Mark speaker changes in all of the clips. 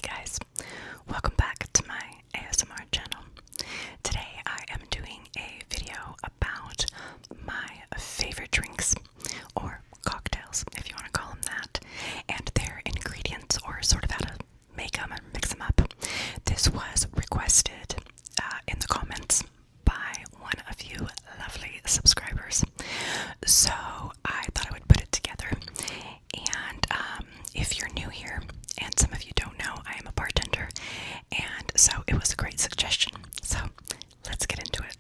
Speaker 1: guys, welcome back to my ASMR channel. Today I am doing a video about my favorite drinks, or cocktails if you want to call them that, and their ingredients, or sort of how to make them and mix them up. This was requested in the comments by one of you lovely subscribers, so I thought I would put it together. And if you're new here, and some of you don't know, I am a bartender, and so it was a great suggestion. So let's get into it.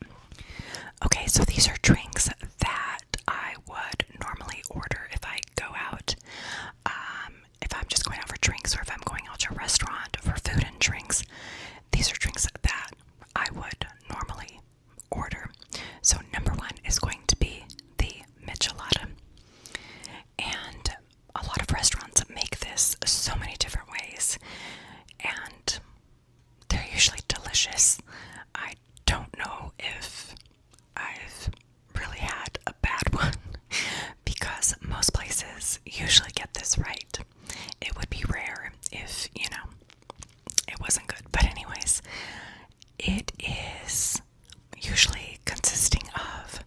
Speaker 1: Okay, so these are drinks that I would normally order if I go out. If I'm just going out for drinks, or if I'm going out to a restaurant for food and drinks, these are drinks that I would normally order. So number one is going to be the michelada. And a lot of restaurants make this so many different ways, and they're usually delicious. I don't know if I've really had a bad one because most places usually get this right. It would be rare if, it wasn't good. But anyways, it is usually consisting of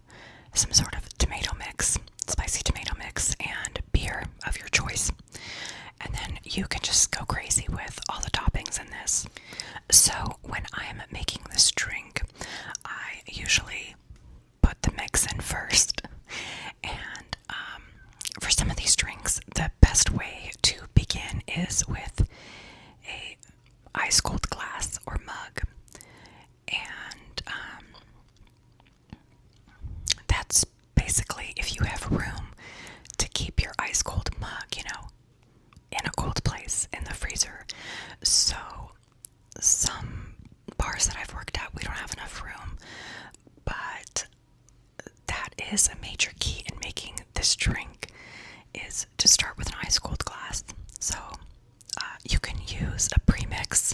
Speaker 1: some sort of tomato mix, spicy tomato mix, and beer of your choice. And then you can just go crazy with all the toppings in this. So when I'm making this drink, I usually put the mix in first. And for some of these drinks, the best way to begin is with a ice cold glass or mug. And that's basically if you have room to keep your ice cold mug, in a cold place in the freezer. So some bars that I've worked at, we don't have enough room, but that is a major key in making this drink, is to start with an ice cold glass. So you can use a premix,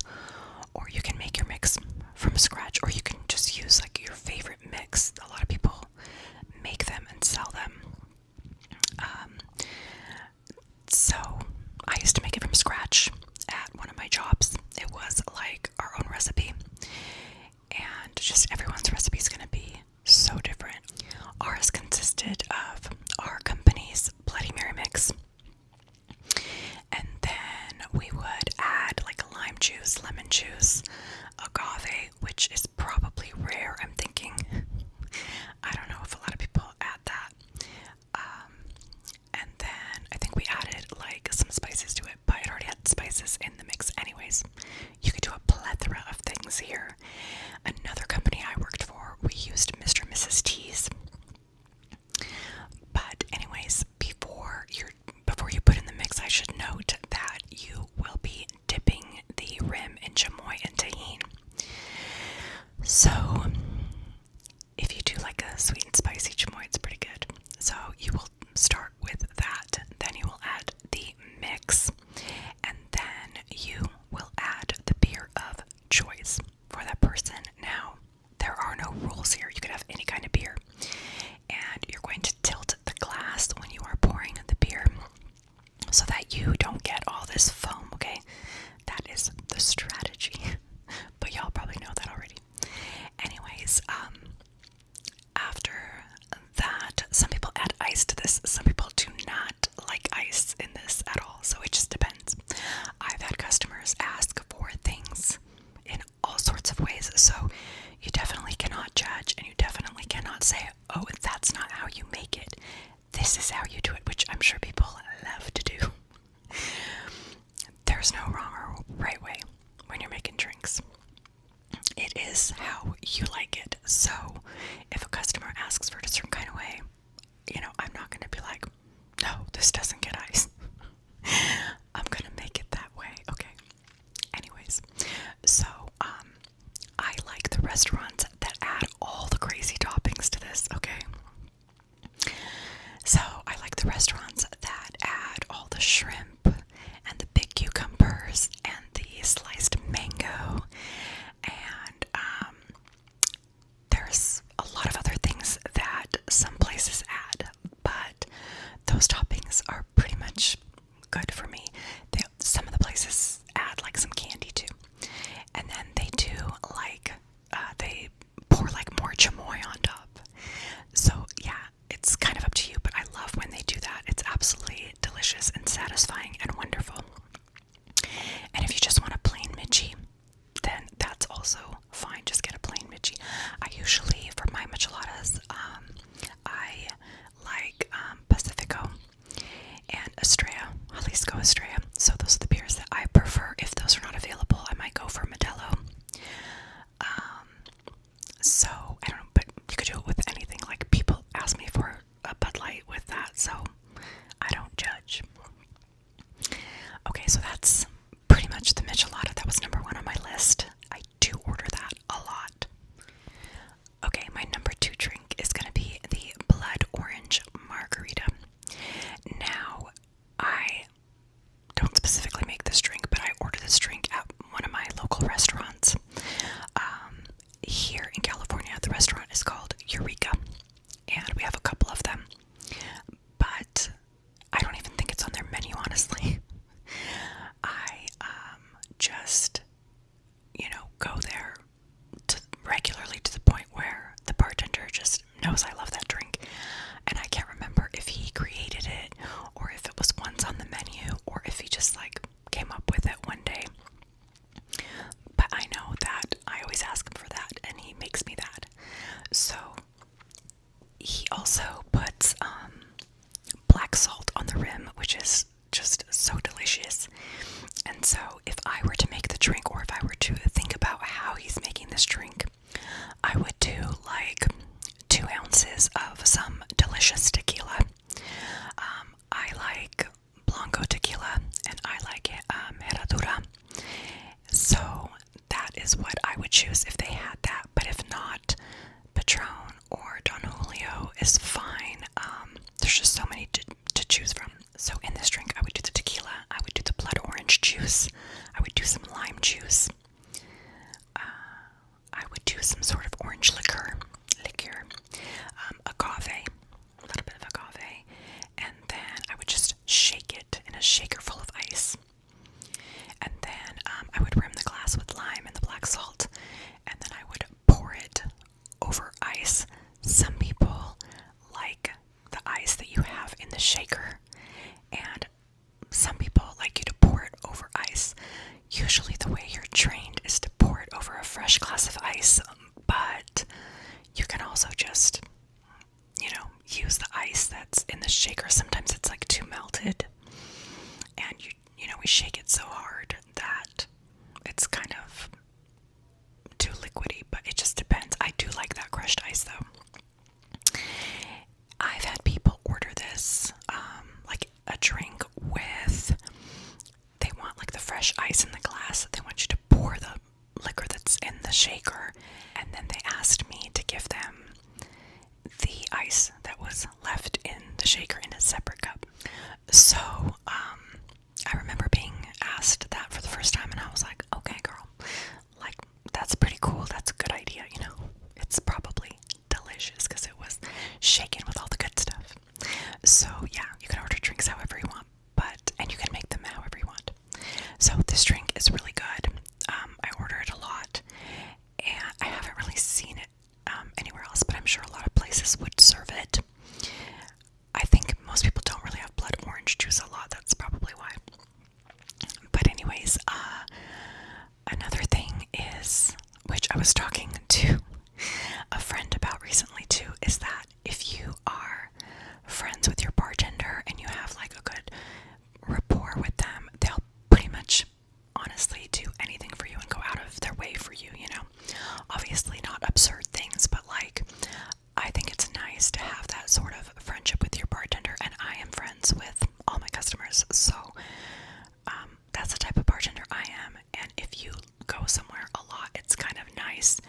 Speaker 1: or you can make your mix from scratch, or you can just use like your favorite mix. A lot of people make them and sell them. So I used to make it from scratch at one of my jobs. It was like our own recipe, and just everyone's recipe is going to be so different. Ours consisted of our company's Bloody Mary mix, and then we would add like a lime juice, lemon juice, agave, which is probably rare, I'm thinking. I don't know if a lot of people add that. And then I think we added like some spices to it, but it already had spices in the mix anyways. You could do a plethora of things here. Another company I worked for, we used Mr. and Mrs. T's. But anyways, before you put in the mix, I should note that you will be dipping the rim in chamoy and tahini. So if you do like a sweet and spicy chamoy, it's pretty good. So you will start with that, then you will add the mix, and then you will add the beer of choice for that person. Now, there are no rules here. You could have any kind of beer, and you're going to tilt the glass when you are pouring the beer so that you don't get all this foam, okay? That is the strategy, but y'all probably know that already. Anyways, after that, some people add ice to this. Some people do not like ice in this at all, so it just depends. I've had customers ask for things in all sorts of ways, so you definitely cannot judge, and you definitely cannot say, oh, that's not how you make it. This is how you do it, which I'm sure people love to do. There's no wrong or right way when you're making drinks. It is how you like it. So if a customer asks for it a certain kind of way, I'm not going to be like, no, this doesn't get ice. I'm going to make it that way. Okay. Anyways, so I like the restaurants that add all the crazy toppings to this. Okay. So I like the restaurants that add all the shrimp and the big cucumbers and the sliced mango, and there's restaurants. Here in California, the restaurant is called Eureka, and we have a couple of them, but I don't even think it's on their menu, honestly. I just, go there regularly to the point where the bartender just knows I love that drink, and I can't remember if he created it or if it was once on the menu or if he just came up with it one day. But I know that I always ask him for that, and he makes me that. So he also puts black salt on the rim, which is just so delicious. And so if I were to make the drink, or if I were to think about how he's making this drink, I would do 2 ounces of some delicious tequila. I like Blanco tequila, and I like Herradura. So that is what I would choose if they had that. But if not, Patron or Don Julio is fine. There's just so many to choose from. So in this drink, I would do the tequila, I would do the blood orange juice, I would do some lime juice, I would do some sort of orange liqueur, agave, a little bit of agave, and then I would just shake it in a shaker full of ice. And then I would rim the glass with lime and the black salt, and then I would pour it over ice. Some people like the ice that you have in the shaker, and some people like you to pour it over ice. Usually the way you're trained is to pour it over a fresh glass of ice, but you can also just, use the ice that's in the shaker. Sometimes it's too melted, and we shake it so hard that it's kind of too liquidy, but it just depends. I do like that crushed ice though. I've had people order this, a drink with, they want the fresh ice in the glass. They want you to pour the liquor that's in the shaker, and then they asked me to give them the ice that was left in the shaker in a separate cup. So, I remember being asked that for the first time, and I was like, okay, girl, that's pretty cool. That's a good idea, It's probably delicious because it was shaken with all the good stuff. So, yeah, you can order drinks however you want, and you can make them however you want. So, this drink is really good. I order it a lot, and I haven't really seen it anywhere else, but I'm sure a lot of places would serve it. I think most people don't really have blood orange juice a lot. That's probably why. But anyways, another thing is, which I was talking to a friend about recently too, is that if you are friends with your bartender and you have a good rapport with them, they'll pretty much honestly do anything for you and go out of their way for you, Obviously not absurd things, but I think it's nice to have that sort of friendship with your bartender, and I am friends with all my customers, so that's the type of bartender I am. And if you go somewhere a lot, it's kind of nice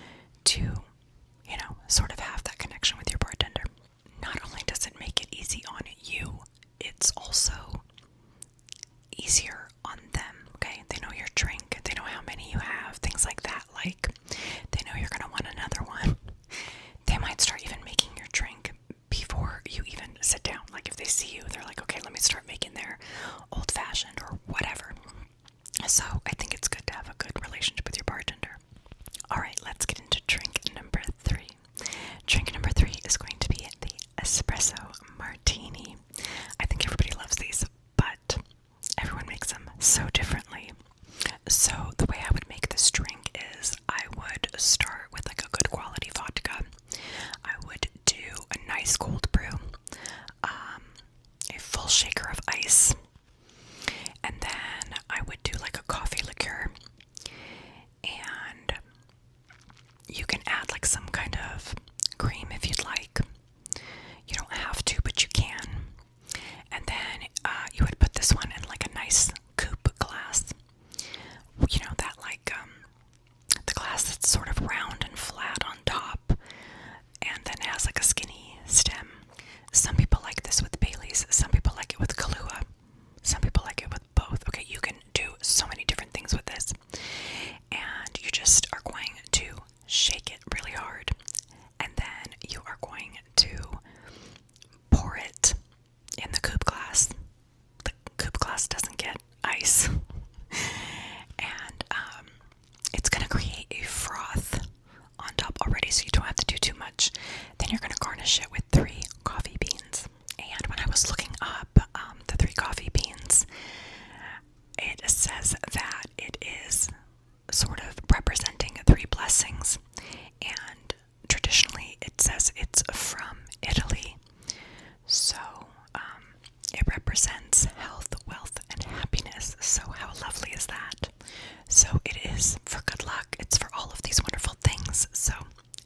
Speaker 1: So it is for good luck. It's for all of these wonderful things. So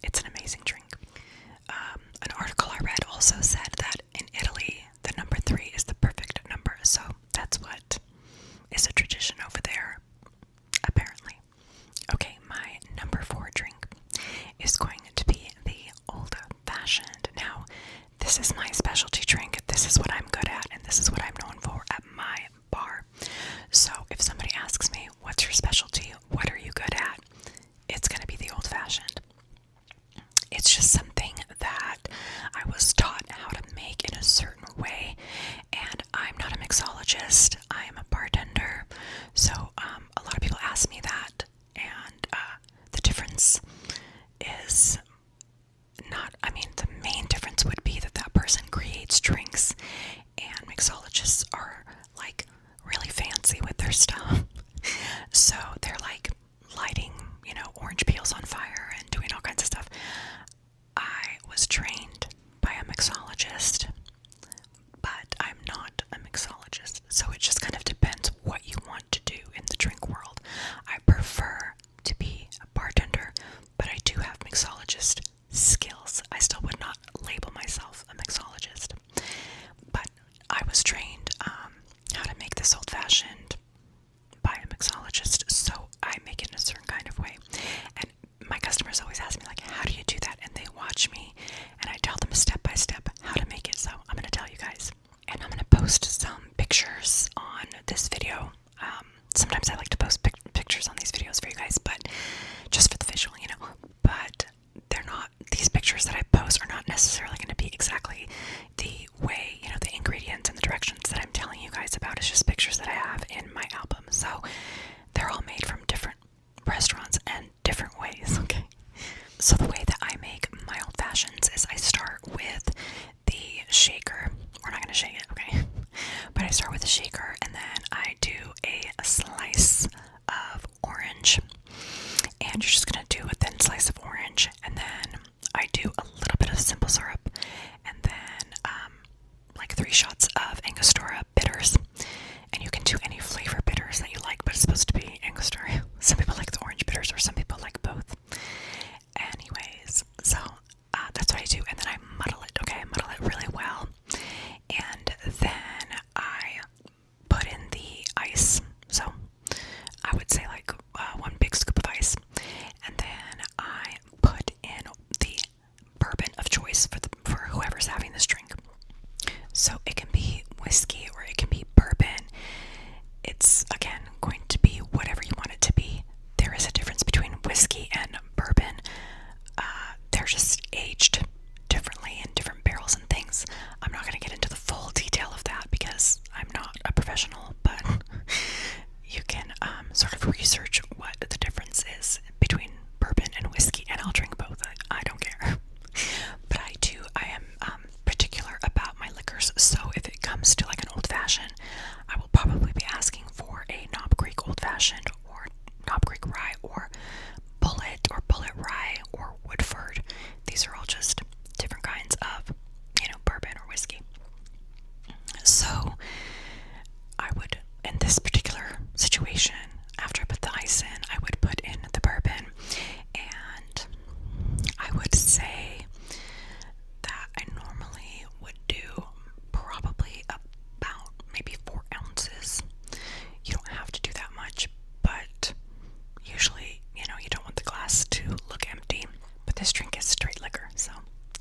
Speaker 1: it's an amazing drink. An article I read also said that in Italy, the number 3 is the perfect number. So that's what is a tradition over there, apparently. Okay, my number 4 drink is going to be the old-fashioned. Now, this is my specialty drink. This is what I'm good at, and this is what I'm known for at my bar. So if somebody asks me, what's your specialty? What are you good at? It's going to be the old-fashioned. It's just something that I was taught how to make in a certain way, and I'm not a mixologist. I'm a bartender. So a lot of people ask me that, and the difference is not, I mean, the main difference would be that that person creates drinks, and mixologists are like really fancy with their stuff. So they're like lighting, orange peels on fire and doing all kinds of stuff. I was trained by a mixologist, but I'm not a mixologist. So it just kind of depends what you want to do in the drink world. I prefer to be a bartender, but I do have mixologist skills. I still would not label myself a mixologist, but I was trained how to make this old-fashioned by a mixologist, so I make it in a certain kind of way. And my customers always ask me, like, how do you do that? And they watch me, and I tell them step by step how to make it. So I'm going to tell you guys, and I'm going to post some pictures on this video. Sometimes I like to post pictures on these videos for you guys, but just for the visual, but they're not, these pictures that I post are not necessarily going to be exactly the way, the ingredients and the directions that I'm telling you guys about. It's just pictures that I have in my album. So they're all made from different restaurants and different ways, okay? So the way that I make my old fashions is I start with the shaker. We're not going to shake it, okay? But I start with the shaker, and then I do a slice of orange. And you're just going to do a thin slice of orange, and then I do a little bit of simple syrup, and then like 3 shots of Angostura bitters. And you can do any flavor bitters that you like, but it's supposed to be Angostura. Some people like the orange bitters, or some people like both. Anyways, so that's what I do, and then I muddle it, okay? I muddle it really well, and then I put in the ice. So I would say like 1 big scoop of ice, and then I put in the bourbon of choice for whoever's having this drink. So it can be whiskey or it can be bourbon. It's, again, going to be whatever you want it to be. There is a difference between whiskey and bourbon. They're just aged differently in different barrels and things. I'm not going to get into the full detail of that because I'm not a professional, but you can sort of research what the difference is between bourbon and whiskey, and I'll drink both. I don't care. But I am particular about my liquors, so if it comes to like an old-fashioned, I will probably be asking for a Knob Creek old-fashioned, or Knob Creek rye, or Bullet rye, or Woodford. These are all just different kinds of, bourbon or whiskey. So I would, in this particular situation, after I put the ice in, I would put in the bourbon, and I would say that I normally would do probably about maybe 4 ounces. You don't have to do that much, but usually, you don't want the glass to look empty. But this drink is straight liquor, so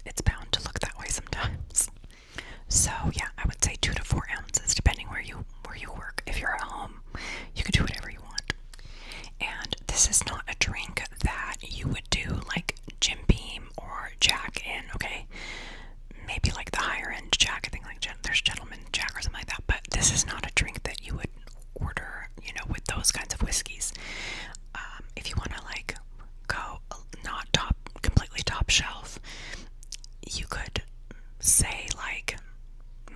Speaker 1: it's bound to look that way sometimes. So yeah, I would say 2 to 4 ounces, depending where you work. If you're at home, you can do whatever you want. And this is not a drink that you would do like Jim Beam or Jack in, okay? Maybe like the higher end Jack. I think like there's Gentleman Jack or something like that. But this is not a drink that you would order, with those kinds of whiskeys. If you want to like go not completely top shelf, you could say like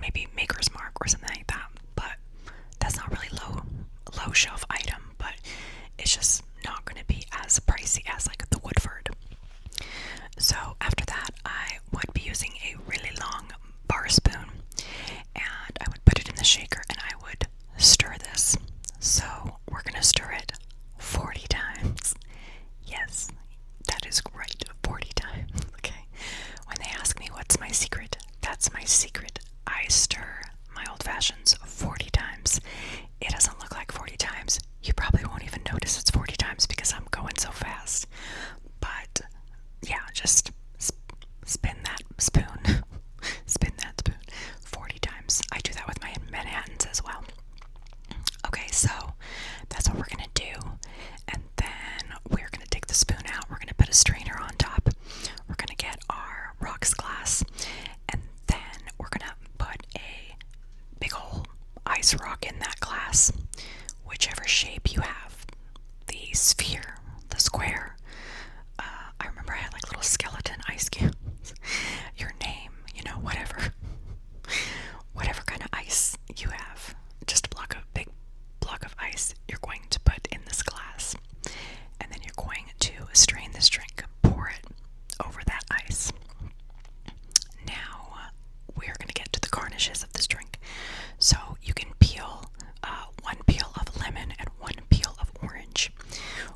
Speaker 1: maybe Maker's Mark or something like that, but that's not really low shelf item, but it's just not going to be as pricey as like the Woodford the sphere, the square. I remember I had like little skeleton ice cubes. Your name, whatever kind of ice you have, just a big block of ice you're going to put in this glass. And then you're going to strain this drink, pour it over that ice. Now, we're going to get to the garnishes of this drink. So you can peel one peel of lemon and one peel of orange.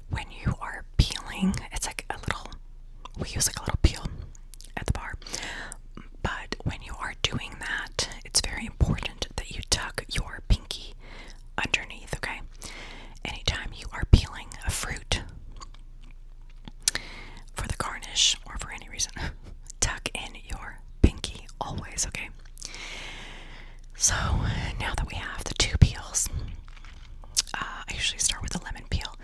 Speaker 1: When you are peeling, it's like we use like a little peel at the bar. But when you are doing that, it's very important that you tuck your pinky underneath, okay? Anytime you are peeling a fruit for the garnish or for any reason, tuck in your pinky always, okay? So now that we have the two peels, I usually start with the lemon peel,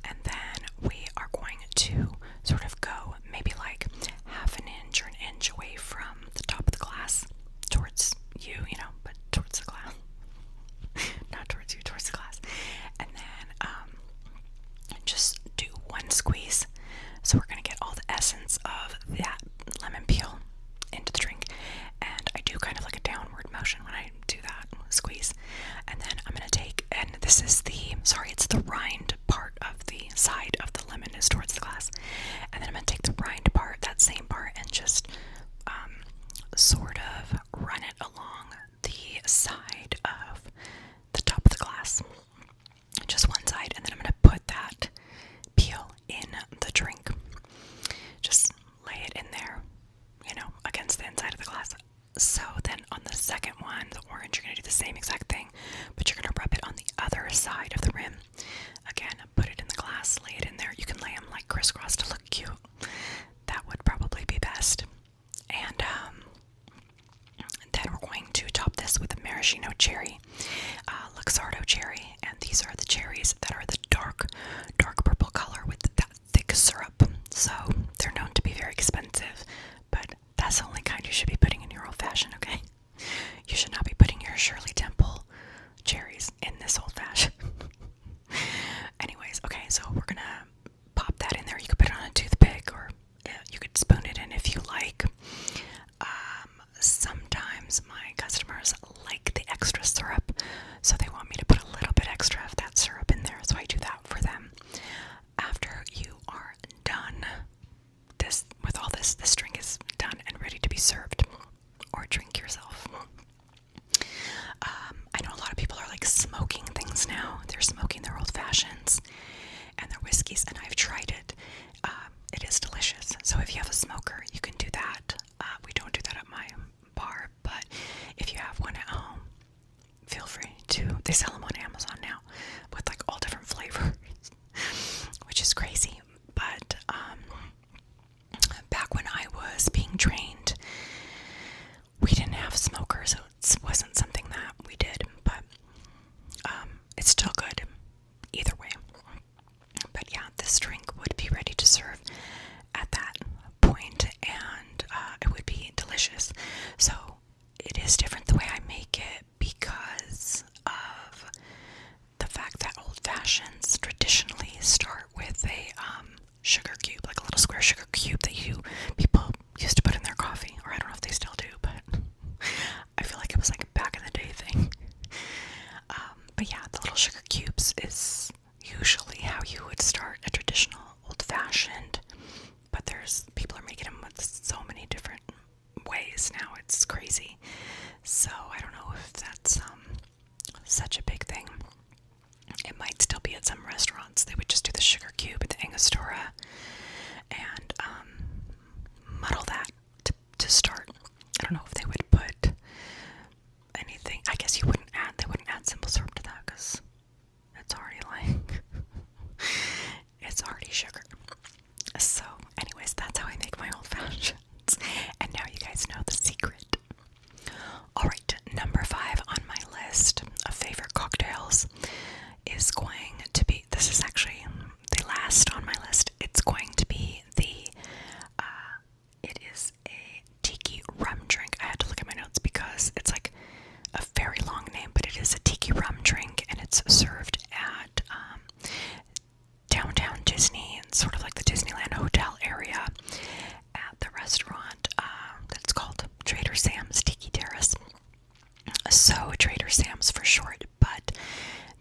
Speaker 1: and then we are going to sort of go maybe like half an inch or an inch away from the top of the glass towards you, but towards the glass. Not towards you, towards the glass. And then just do one squeeze. So we're going to get all the essence of that lemon peel into the drink. And I do kind of like a downward motion when I do that squeeze. And then I'm going to take, and this is it's the rind part of the side of the lemon is towards the glass. And then I'm going to take the rind part, that same part, and just sort of run it along the side of the top of the glass. Just one side, and then I'm going to put that peel in the drink. Just lay it in there, against the inside of the glass. So then on the second one, the orange, you're going to do the same exact thing, but you're going to rub it on the other side of the rim. Again, put it in the glass, lay it in there. You can lay them like crisscross to look cute. That would probably be best. And then we're going to top this with a maraschino cherry, Luxardo cherry, and these are the cherries that are the dark purple color with that thick syrup. So they're known to be very expensive, but that's the only kind you should be putting in your old fashioned, okay? You should not be putting your Shirley Temple cherries in this old fashioned. Anyways, okay, so we're gonna pop that in there. You could put it on a toothpick, or you could spoon it in if you like. Sometimes my customers like the extra syrup, so they want me to put a little bit extra of that syrup in there, so I do that for them. After you are done with all this drink is done and ready to be served or drink yourself. I know a lot of people are like smoking things now. They're smoking their old fashions and their whiskeys, and I've tried it. It is delicious. So if you have a smoker, you can do that. We don't do that at my bar, but if you have one at home, feel free to. They sell them on Amazon now with like all different flavors, which is crazy. But back when I was being trained, we didn't have smokers, so it wasn't something that we did, but it's still good either way. But yeah, this drink would be ready to serve at that point, and it would be delicious. So it is different the way I make it because of the fact that old fashions traditionally start with a sugar cube, like a little square sugar cube that people used to put in their coffee, or I don't know if they still do, but I feel like it was like a back in the day thing. But yeah, the little sugar cubes is usually how you would start a traditional old-fashioned, but people are making them with so many different ways now. It's crazy. So I don't know if that's such a big thing. It might still be at some restaurants. They would just do the sugar cube at the Angostura and muddle that to start. I don't know if they would put anything. I guess they wouldn't add simple syrup to that because it's already it's already sugar. So anyways, that's how I make my old fashions. And now you guys know the secret. Alright, number 5 on my list of favorite cocktails is going to be, this is actually the last on my list. It's going to be it is a Tiki rum drink. I had to look at my notes because it's like a very long name, but it is a Tiki rum drink, and it's served at downtown sort of like the Disneyland hotel area at the restaurant that's called Trader Sam's Tiki Terrace. So Trader Sam's for short, but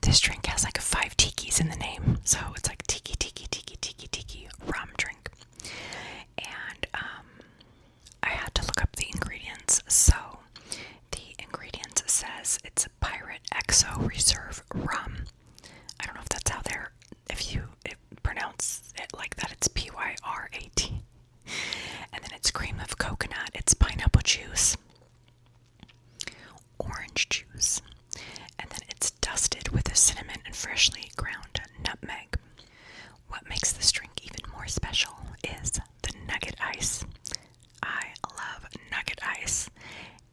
Speaker 1: this drink has like 5 tikis in the name, so it's like tiki tiki tiki tiki tiki rum drink. And I had to look up the ingredients. So the ingredients says it's a Pirate XO Reserve rum. I don't know if that's how they're, if you pronounce it like that, it's Pyrat. And then it's cream of coconut, it's pineapple juice, orange juice, and then it's dusted with a cinnamon and freshly ground nutmeg. What makes this drink even more special is the nugget ice. I love nugget ice,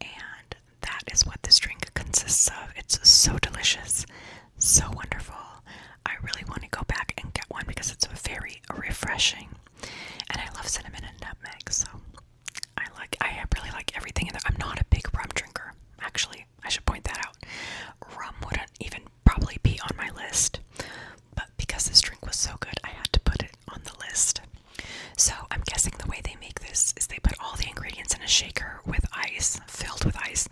Speaker 1: and that is what this drink consists of. It's so delicious, so wonderful. I really want to go back and get one because it's very refreshing, and I love cinnamon and nutmeg, so I really like everything in there. I'm not a big rum drinker, actually. I should point that out. Rum wouldn't even probably be on my list, but because this drink was so good, I had to put it on the list. So I'm guessing the way they make this is they put all the ingredients in a shaker with ice, filled with ice.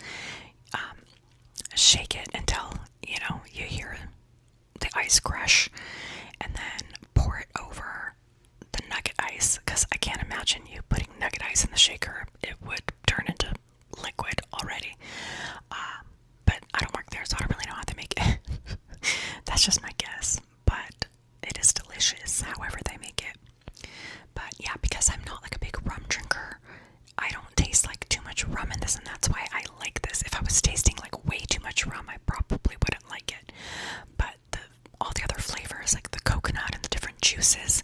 Speaker 1: Shake it until, you hear the ice crush, and then pour it over the nugget ice, because I can't imagine you putting nugget ice in the shaker. It would turn into liquid already. But I don't work there, so I don't really know how they make it. That's just my guess, but it is delicious however they make it. But yeah, because I'm not like a big rum drinker, I don't taste like too much rum in this, and that's why I like this. If I was tasting like way too much rum, I probably wouldn't like it. But all the other flavors, like the coconut and the different juices,